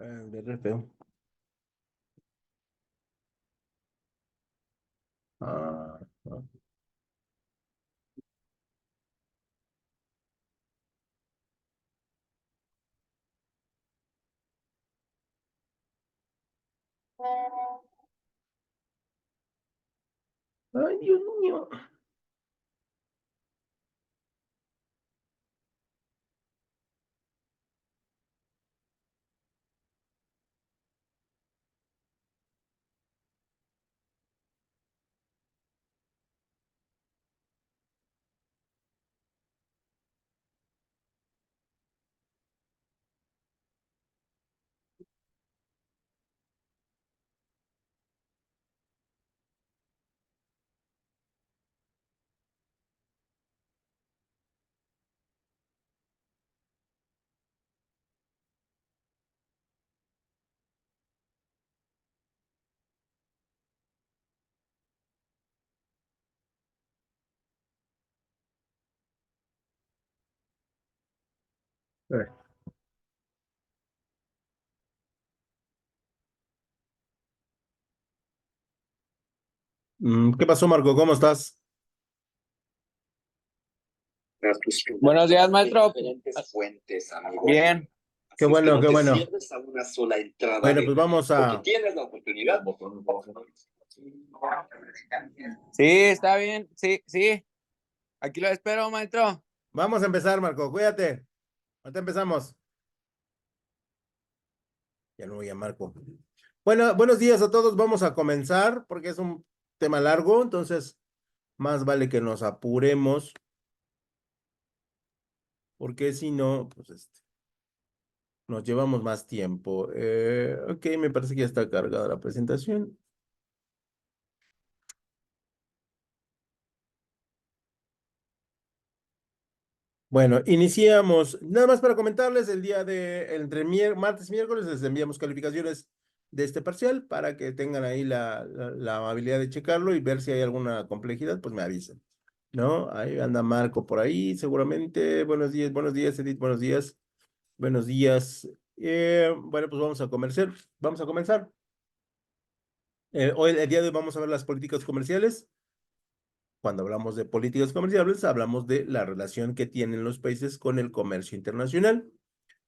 De re feo. Ah, ah. Ay, Dios mío. Eh, ¿Qué pasó, Marco? ¿Cómo estás? Buenos días, maestro. Fuentes, amigo. Bien. Qué Así es que bueno, no qué te bueno. cierres a una sola entrada Bueno, de- pues vamos porque a... tienes la oportunidad. Sí, está bien. Sí, sí. Aquí lo espero, maestro. Vamos a empezar, Marco. Cuídate. Ahorita empezamos. Ya no voy a Marco. Bueno, buenos días a todos. Vamos a comenzar porque es un tema largo, entonces más vale que nos apuremos, porque si no, pues nos llevamos más tiempo. Ok, me parece que ya está cargada la presentación. Bueno, iniciamos. Nada más para comentarles, el día de entre martes y miércoles les enviamos calificaciones de este parcial para que tengan ahí la amabilidad de checarlo y ver si hay alguna complejidad, pues me avisen, ¿no? Ahí anda Marco por ahí, seguramente. Buenos días, Edith, buenos días. Buenos días. Bueno, pues vamos a comenzar. Hoy, el día de hoy vamos a ver las políticas comerciales. Cuando hablamos de políticas comerciales, hablamos de la relación que tienen los países con el comercio internacional,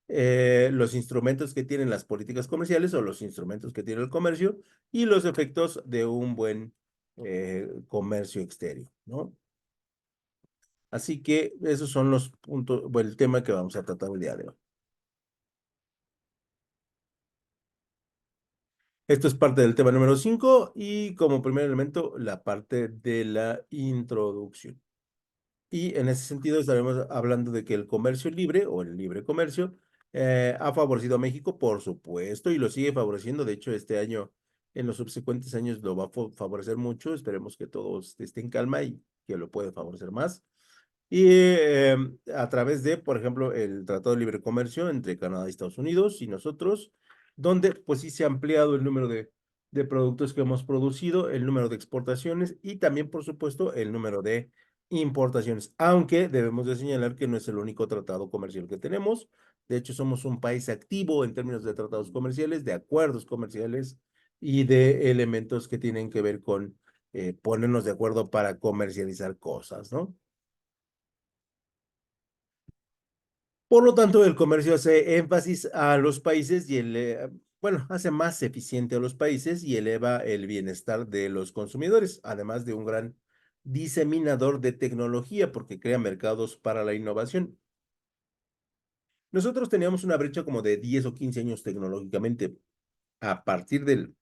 los instrumentos que tienen las políticas comerciales o los instrumentos que tiene el comercio y los efectos de un buen comercio exterior, ¿no? Así que esos son los puntos, bueno, el tema que vamos a tratar el día de hoy. Esto es parte del tema número 5 y como primer elemento, la parte de la introducción. Y en ese sentido estaremos hablando de que el comercio libre o el libre comercio ha favorecido a México, por supuesto, y lo sigue favoreciendo. De hecho, este año, en los subsecuentes años, lo va a favorecer mucho. Esperemos que todos estén en calma y que lo puede favorecer más. Y a través de, por ejemplo, el Tratado de Libre Comercio entre Canadá y Estados Unidos y nosotros, donde pues sí se ha ampliado el número de productos que hemos producido, el número de exportaciones y también, por supuesto, el número de importaciones, aunque debemos de señalar que no es el único tratado comercial que tenemos. De hecho, somos un país activo en términos de tratados comerciales, de acuerdos comerciales y de elementos que tienen que ver con ponernos de acuerdo para comercializar cosas, ¿no? Por lo tanto, el comercio hace énfasis a los países y bueno, hace más eficiente a los países y eleva el bienestar de los consumidores, además de un gran diseminador de tecnología porque crea mercados para la innovación. Nosotros teníamos una brecha como de 10 o 15 años tecnológicamente. A partir de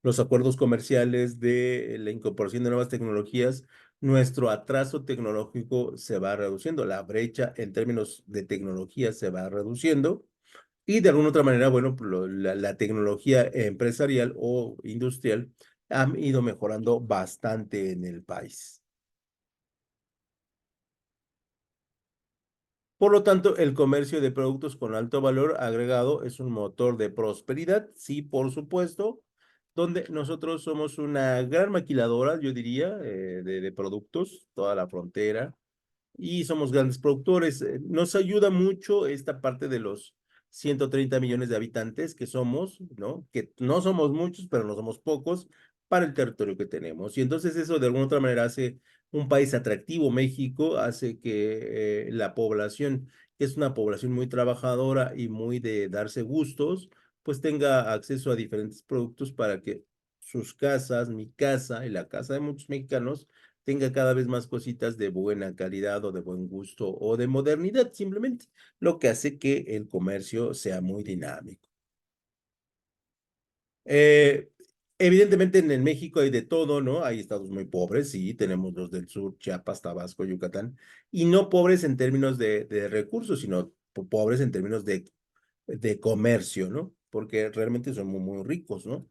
los acuerdos comerciales, de la incorporación de nuevas tecnologías, nuestro atraso tecnológico se va reduciendo, la brecha en términos de tecnología se va reduciendo y de alguna otra manera, bueno, pues, la tecnología empresarial o industrial han ido mejorando bastante en el país. Por lo tanto, el comercio de productos con alto valor agregado es un motor de prosperidad, sí, por supuesto, donde nosotros somos una gran maquiladora, yo diría, de productos, toda la frontera, y somos grandes productores. Nos ayuda mucho esta parte de 130 millones de habitantes que somos, ¿no? Que no somos muchos, pero no somos pocos para el territorio que tenemos. Y entonces eso de alguna otra manera hace un país atractivo. México hace que la población, que es una población muy trabajadora y muy de darse gustos, pues tenga acceso a diferentes productos para que sus casas, mi casa y la casa de muchos mexicanos, tenga cada vez más cositas de buena calidad o de buen gusto o de modernidad simplemente, lo que hace que el comercio sea muy dinámico. Eh, Evidentemente en el México hay de todo, ¿no? Hay estados muy pobres, sí, tenemos los del sur, Chiapas, Tabasco, Yucatán, y no pobres en términos de recursos, sino pobres en términos de comercio, ¿no? Porque realmente son muy, muy ricos, ¿no?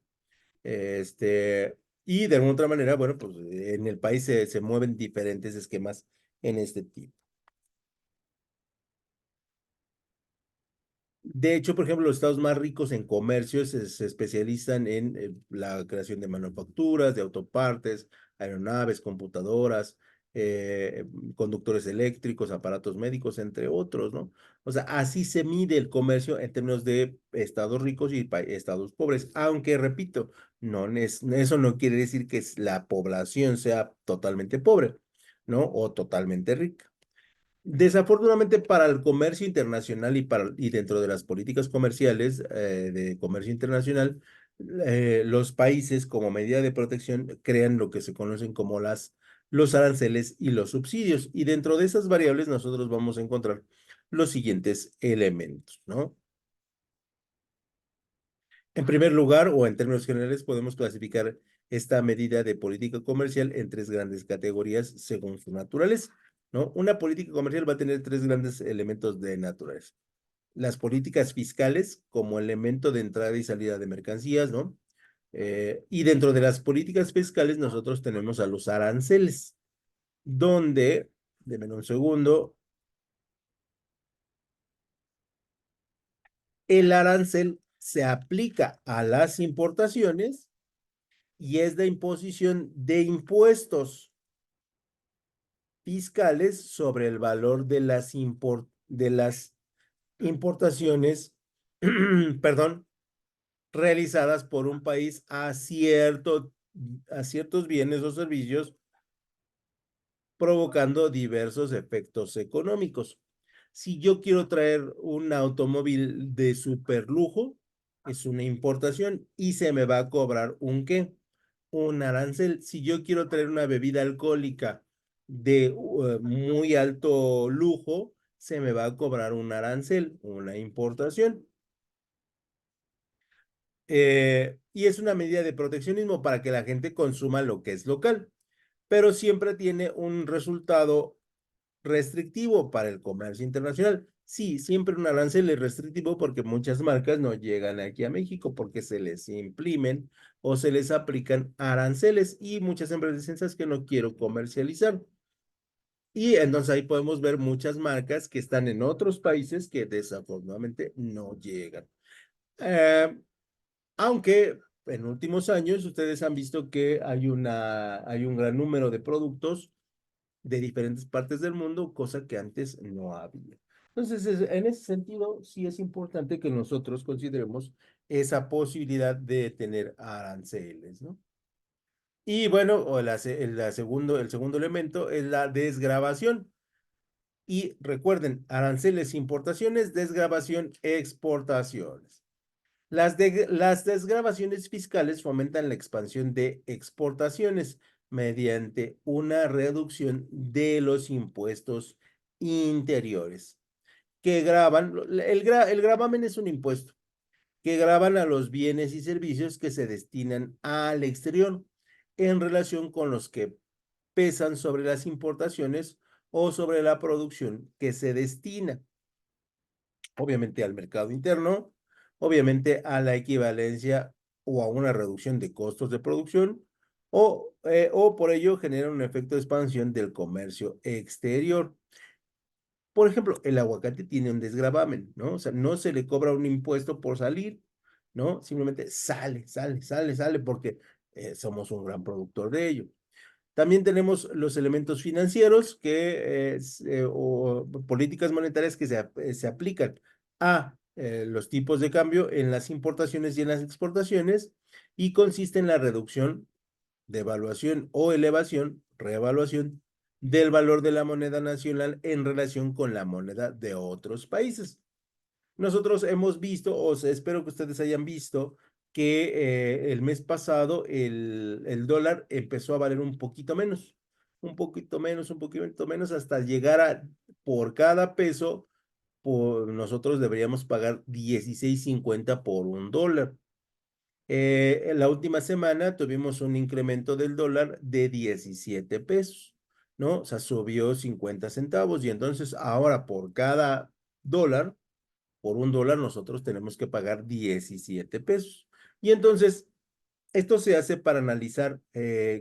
Y de alguna otra manera, bueno, pues en el país se mueven diferentes esquemas en este tipo. De hecho, por ejemplo, los estados más ricos en comercio se especializan en la creación de manufacturas, de autopartes, aeronaves, computadoras, conductores eléctricos, aparatos médicos, entre otros, ¿no? O sea, así se mide el comercio en términos de estados ricos y estados pobres, aunque, repito, eso no quiere decir que la población sea totalmente pobre, ¿no? O totalmente rica. Desafortunadamente para el comercio internacional y dentro de las políticas comerciales de comercio internacional, los países como medida de protección crean lo que se conocen como los aranceles y los subsidios. Y dentro de esas variables nosotros vamos a encontrar los siguientes elementos, ¿no? En primer lugar, o en términos generales, podemos clasificar esta medida de política comercial en tres grandes categorías según su naturaleza, ¿no? Una política comercial va a tener tres grandes elementos de naturaleza. Las políticas fiscales como elemento de entrada y salida de mercancías, ¿no? Y dentro de las políticas fiscales nosotros tenemos a los aranceles, donde, denme un segundo, el arancel se aplica a las importaciones y es la imposición de impuestos fiscales sobre el valor de las importaciones, perdón, realizadas por un país a ciertos bienes o servicios, provocando diversos efectos económicos. Si yo quiero traer un automóvil de super lujo, es una importación y se me va a cobrar un ¿qué? Un arancel. Si yo quiero traer una bebida alcohólica de muy alto lujo, se me va a cobrar un arancel, una importación. Y es una medida de proteccionismo para que la gente consuma lo que es local, pero siempre tiene un resultado restrictivo para el comercio internacional. Sí, siempre un arancel es restrictivo porque muchas marcas no llegan aquí a México porque se les imprimen o se les aplican aranceles y muchas empresas dicen, "¿Sabes que no quiero comercializar?" Y entonces ahí podemos ver muchas marcas que están en otros países que desafortunadamente no llegan. Eh, Aunque en últimos años ustedes han visto que hay un gran número de productos de diferentes partes del mundo, cosa que antes no había. Entonces, en ese sentido, sí es importante que nosotros consideremos esa posibilidad de tener aranceles, ¿no? Y bueno, el segundo elemento es la desgravación. Y recuerden, aranceles, importaciones, desgravación, exportaciones. Las desgravaciones fiscales fomentan la expansión de exportaciones mediante una reducción de los impuestos interiores que graban, el gravamen es un impuesto que graban a los bienes y servicios que se destinan al exterior en relación con los que pesan sobre las importaciones o sobre la producción que se destina obviamente al mercado interno, obviamente a la equivalencia o a una reducción de costos de producción, o por ello genera un efecto de expansión del comercio exterior. Por ejemplo, el aguacate tiene un desgravamen, ¿no? O sea, no se le cobra un impuesto por salir, ¿no? Simplemente sale, porque somos un gran productor de ello. También tenemos los elementos financieros o políticas monetarias que se aplican a los tipos de cambio en las importaciones y en las exportaciones y consiste en la reducción, devaluación o elevación, reevaluación del valor de la moneda nacional en relación con la moneda de otros países. Nosotros hemos visto, o sea, espero que ustedes hayan visto, que el mes pasado el dólar empezó a valer un poquito menos, un poquito menos, hasta llegar a, por cada peso, nosotros deberíamos pagar 16.50 por un dólar. En la última semana tuvimos un incremento del dólar de 17 pesos, ¿no? O sea, subió 50 centavos y entonces ahora por cada dólar, por un dólar nosotros tenemos que pagar 17 pesos. Y entonces, esto se hace para analizar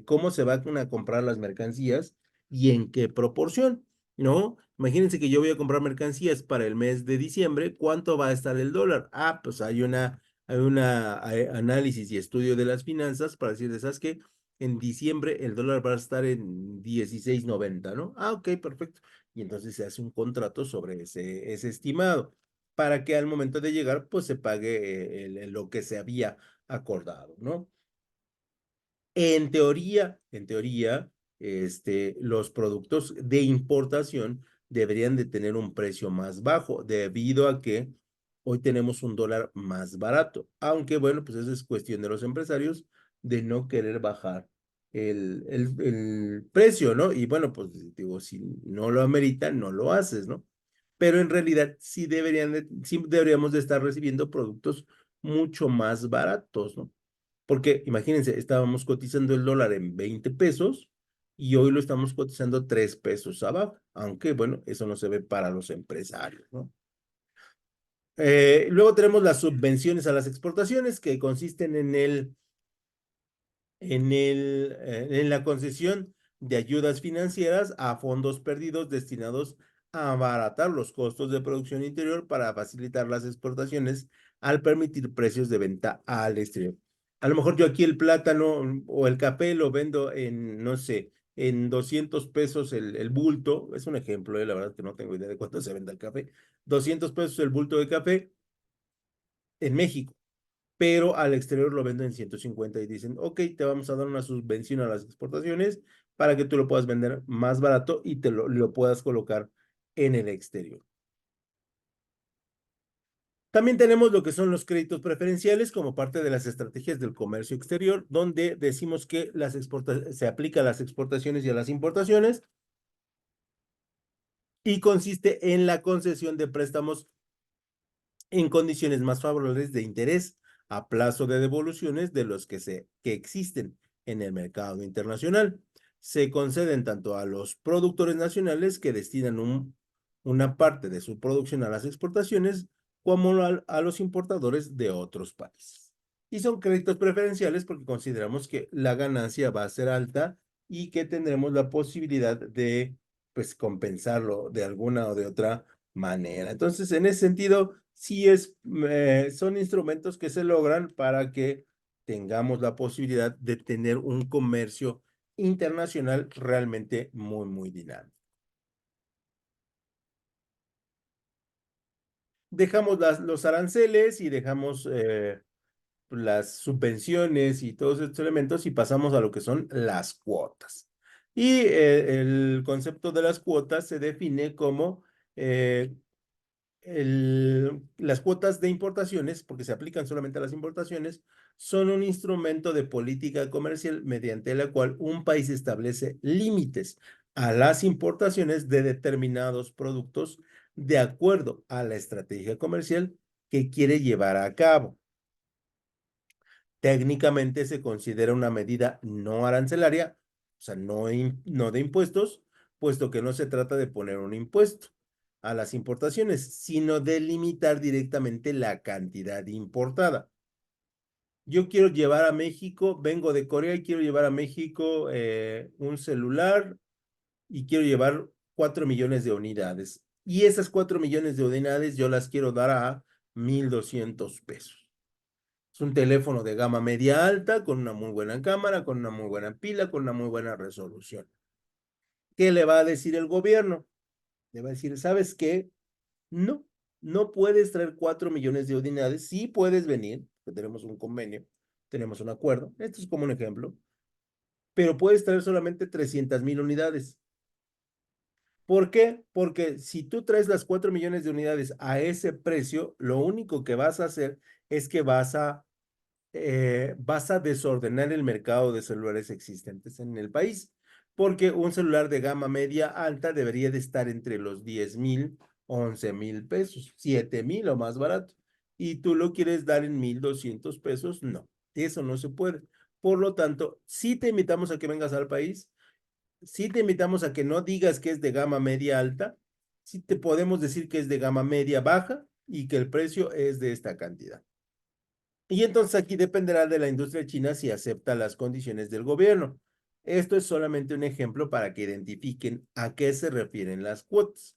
cómo se van a comprar las mercancías y en qué proporción, ¿no? Imagínense que yo voy a comprar mercancías para el mes de diciembre, ¿cuánto va a estar el dólar? Ah, pues hay análisis y estudio de las finanzas para decir, ¿sabes qué? En diciembre el dólar va a estar en 16.90, ¿no? Ah, ok, perfecto. Y entonces se hace un contrato sobre ese estimado para que al momento de llegar, pues se pague lo que se había acordado, ¿no? En teoría, los productos de importación deberían de tener un precio más bajo debido a que hoy tenemos un dólar más barato, aunque bueno, pues eso es cuestión de los empresarios de no querer bajar el precio, ¿no? Y bueno, pues digo, si no lo ameritan, no lo haces, ¿no? Pero en realidad sí deberíamos de estar recibiendo productos mucho más baratos, ¿no? Porque imagínense, estábamos cotizando el dólar en 20 pesos y hoy lo estamos cotizando 3 pesos abajo, aunque bueno, eso no se ve para los empresarios, ¿no? Luego tenemos las subvenciones a las exportaciones que consisten en la concesión de ayudas financieras a fondos perdidos destinados a abaratar los costos de producción interior para facilitar las exportaciones al permitir precios de venta al exterior. A lo mejor yo aquí el plátano o el café lo vendo en, no sé, en 200 pesos el bulto, es un ejemplo, la verdad que no tengo idea de cuánto se vende el café, 200 pesos el bulto de café en México, pero al exterior lo venden en 150 y dicen, ok, te vamos a dar una subvención a las exportaciones para que tú lo puedas vender más barato y lo puedas colocar en el exterior. También tenemos lo que son los créditos preferenciales como parte de las estrategias del comercio exterior, donde decimos que se aplica a las exportaciones y a las importaciones y consiste en la concesión de préstamos en condiciones más favorables de interés a plazo de devoluciones de los que existen en el mercado internacional. Se conceden tanto a los productores nacionales que destinan una parte de su producción a las exportaciones, como a los importadores de otros países. Y son créditos preferenciales porque consideramos que la ganancia va a ser alta y que tendremos la posibilidad de, pues, compensarlo de alguna o de otra manera. Entonces, en ese sentido, sí son instrumentos que se logran para que tengamos la posibilidad de tener un comercio internacional realmente muy, muy dinámico. Dejamos los aranceles y dejamos las subvenciones y todos estos elementos y pasamos a lo que son las cuotas. Y el concepto de las cuotas se define como las cuotas de importaciones, porque se aplican solamente a las importaciones, son un instrumento de política comercial mediante la cual un país establece límites a las importaciones de determinados productos de acuerdo a la estrategia comercial que quiere llevar a cabo. Técnicamente se considera una medida no arancelaria, o sea, no de impuestos, puesto que no se trata de poner un impuesto a las importaciones, sino de limitar directamente la cantidad importada. Yo quiero llevar a México, vengo de Corea y quiero llevar a México un celular y quiero llevar 4 millones de unidades. Y esas 4 millones de unidades yo las quiero dar a 1,200 pesos. Es un teléfono de gama media alta, con una muy buena cámara, con una muy buena pila, con una muy buena resolución. ¿Qué le va a decir el gobierno? Le va a decir, ¿sabes qué? No, no puedes traer 4 millones de unidades, sí puedes venir, que tenemos un convenio, tenemos un acuerdo, esto es como un ejemplo, pero puedes traer solamente 300,000 unidades. ¿Por qué? Porque si tú traes las 4 millones de unidades a ese precio, lo único que vas a hacer es que vas a desordenar el mercado de celulares existentes en el país, porque un celular de gama media alta debería de estar entre los 10,000, 11,000 pesos, 7,000 o más barato, y tú lo quieres dar en 1,200 pesos, no, eso no se puede. Por lo tanto, sí te invitamos a que vengas al país, sí te invitamos a que no digas que es de gama media alta, sí te podemos decir que es de gama media baja y que el precio es de esta cantidad. Y entonces aquí dependerá de la industria china si acepta las condiciones del gobierno. Esto es solamente un ejemplo para que identifiquen a qué se refieren las cuotas.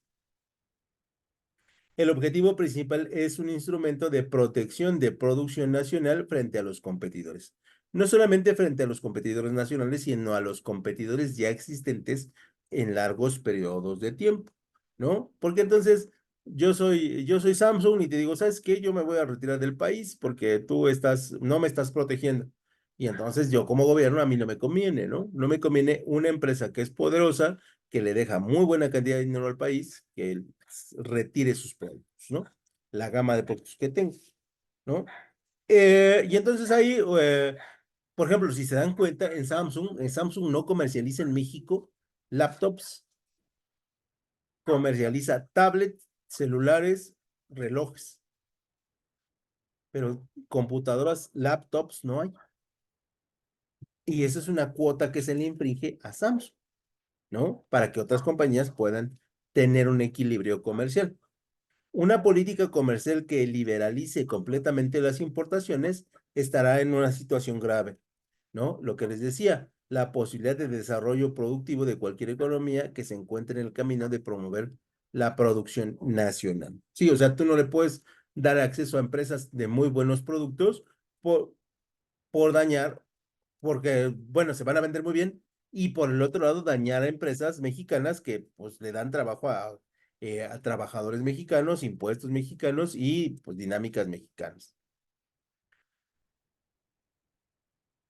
El objetivo principal es un instrumento de protección de producción nacional frente a los competidores. No solamente frente a los competidores nacionales, sino a los competidores ya existentes en largos periodos de tiempo, ¿no? Porque entonces yo soy Samsung y te digo, ¿sabes qué? Yo me voy a retirar del país porque no me estás protegiendo. Y entonces yo como gobierno a mí no me conviene, ¿no? No me conviene una empresa que es poderosa, que le deja muy buena cantidad de dinero al país, que retire sus productos, ¿no? La gama de productos que tengo, ¿no? Y entonces ahí, por ejemplo, si se dan cuenta, en Samsung no comercializa en México laptops, comercializa tablets, celulares, relojes, pero computadoras, laptops no hay. Y esa es una cuota que se le infringe a Samsung, ¿no? Para que otras compañías puedan tener un equilibrio comercial. Una política comercial que liberalice completamente las importaciones estará en una situación grave, ¿no? Lo que les decía, la posibilidad de desarrollo productivo de cualquier economía que se encuentre en el camino de promover la producción nacional. Sí, o sea, tú no le puedes dar acceso a empresas de muy buenos productos por, por dañar, porque, bueno, se van a vender muy bien, y por el otro lado dañar a empresas mexicanas que pues le dan trabajo a trabajadores mexicanos, impuestos mexicanos y pues dinámicas mexicanas.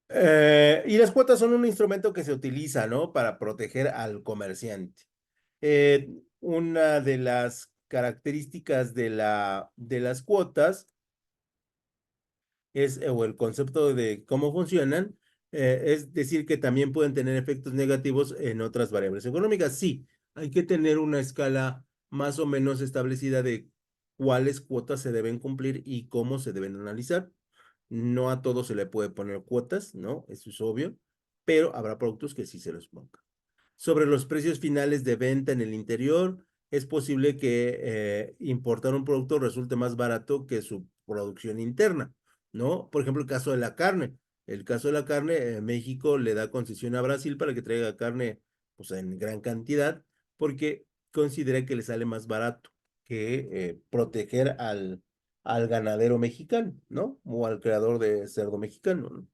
Y las cuotas son un instrumento que se utiliza, ¿no? Para proteger al comerciante. Una de las características de las cuotas o el concepto de cómo funcionan, es decir, que también pueden tener efectos negativos en otras variables económicas. Sí, hay que tener una escala más o menos establecida de cuáles cuotas se deben cumplir y cómo se deben analizar. No a todo se le puede poner cuotas, ¿no? Eso es obvio, pero habrá productos que sí se los pongan. Sobre los precios finales de venta en el interior, es posible que importar un producto resulte más barato que su producción interna, ¿no? Por ejemplo, el caso de la carne. El caso de la carne, México le da concesión a Brasil para que traiga carne pues, en gran cantidad, porque considera que le sale más barato que proteger al ganadero mexicano, ¿no? O al creador de cerdo mexicano, ¿no?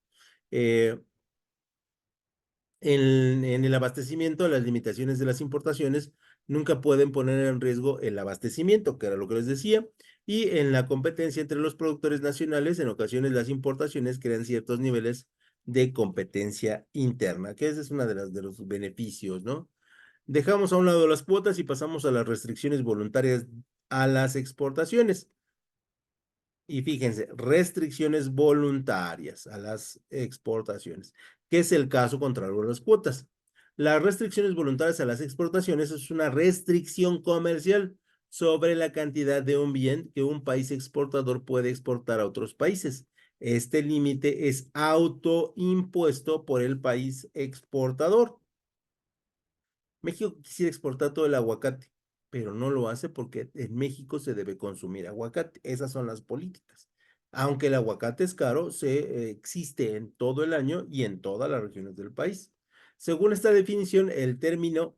Eh, en el abastecimiento, las limitaciones de las importaciones nunca pueden poner en riesgo el abastecimiento, que era lo que les decía, y en la competencia entre los productores nacionales, en ocasiones las importaciones crean ciertos niveles de competencia interna, que ese es uno de los beneficios, ¿no? Dejamos a un lado las cuotas y pasamos a las restricciones voluntarias a las exportaciones. Y fíjense, restricciones voluntarias a las exportaciones, que es el caso contrario a las cuotas. Las restricciones voluntarias a las exportaciones es una restricción comercial sobre la cantidad de un bien que un país exportador puede exportar a otros países. Este límite es autoimpuesto por el país exportador. México quisiera exportar todo el aguacate, pero no lo hace porque en México se debe consumir aguacate. Esas son las políticas. Aunque el aguacate es caro, existe en todo el año y en todas las regiones del país. Según esta definición, el término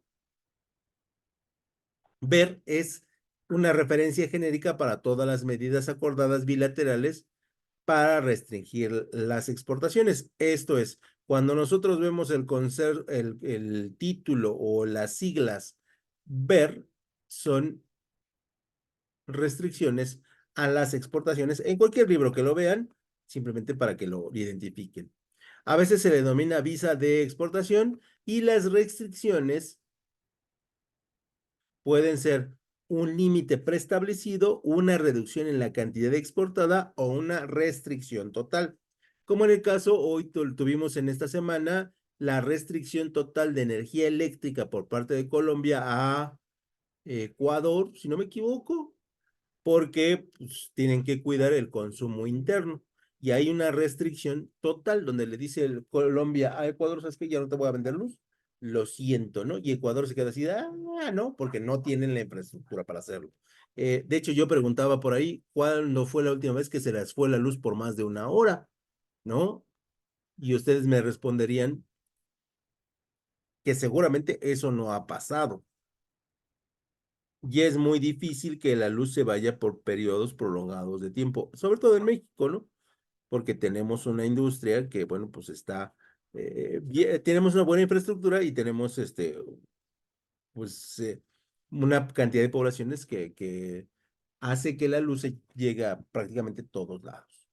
ver es una referencia genérica para todas las medidas acordadas bilaterales para restringir las exportaciones. Esto es, cuando nosotros vemos el título o las siglas ver, son restricciones a las exportaciones en cualquier libro que lo vean, simplemente para que lo identifiquen. A veces se le denomina visa de exportación y las restricciones pueden ser un límite preestablecido, una reducción en la cantidad exportada o una restricción total. Como en el caso, hoy tuvimos en esta semana la restricción total de energía eléctrica por parte de Colombia a Ecuador, si no me equivoco, porque pues, tienen que cuidar el consumo interno. Y hay una restricción total donde le dice Colombia a Ecuador, ¿sabes qué? Ya no te voy a vender luz. Lo siento, ¿no? Y Ecuador se queda así, no, porque no tienen la infraestructura para hacerlo. De hecho, yo preguntaba por ahí, ¿cuándo fue la última vez que se les fue la luz por más de una hora? ¿No? Y ustedes me responderían que seguramente eso no ha pasado. Y es muy difícil que la luz se vaya por periodos prolongados de tiempo, sobre todo en México, ¿no? Porque tenemos una industria que, bueno, pues está, tenemos una buena infraestructura y tenemos, pues, una cantidad de poblaciones que hace que la luz llegue a prácticamente todos lados.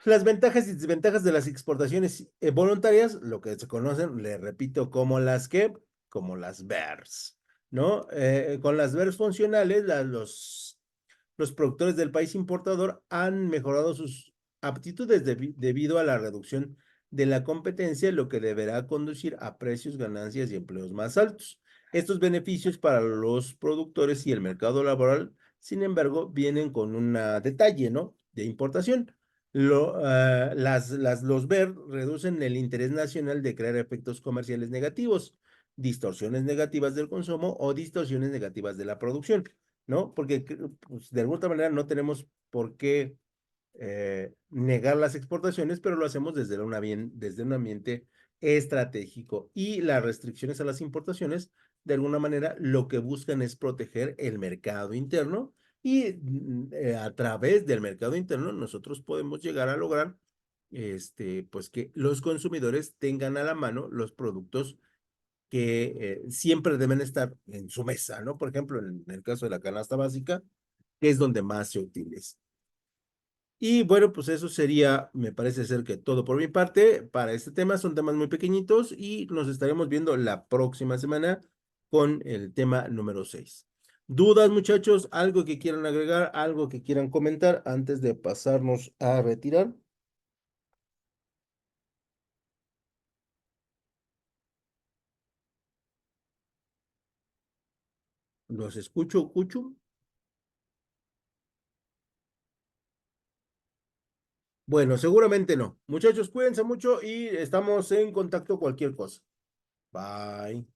Las ventajas y desventajas de las exportaciones voluntarias, lo que se conocen, le repito, como las VERS, ¿no? Con las VERS funcionales, los productores del país importador han mejorado sus aptitudes debido a la reducción de la competencia, lo que deberá conducir a precios, ganancias y empleos más altos. Estos beneficios para los productores y el mercado laboral, sin embargo, vienen con un detalle, ¿no? De importación. Los BER reducen el interés nacional de crear efectos comerciales negativos, distorsiones negativas del consumo o distorsiones negativas de la producción, ¿no? Porque pues, de alguna manera no tenemos por qué negar las exportaciones, pero lo hacemos desde un ambiente estratégico. Y las restricciones a las importaciones, de alguna manera, lo que buscan es proteger el mercado interno y a través del mercado interno nosotros podemos llegar a lograr pues que los consumidores tengan a la mano los productos que siempre deben estar en su mesa, ¿no? Por ejemplo, en el caso de la canasta básica, que es donde más se utiliza. Y bueno, pues eso sería, me parece ser que todo por mi parte para este tema. Son temas muy pequeñitos y nos estaremos viendo la próxima semana con el tema número 6. ¿Dudas, muchachos? ¿Algo que quieran agregar? ¿Algo que quieran comentar antes de pasarnos a retirar? ¿Los escucho, Cucho? Bueno, seguramente no. Muchachos, cuídense mucho y estamos en contacto cualquier cosa. Bye.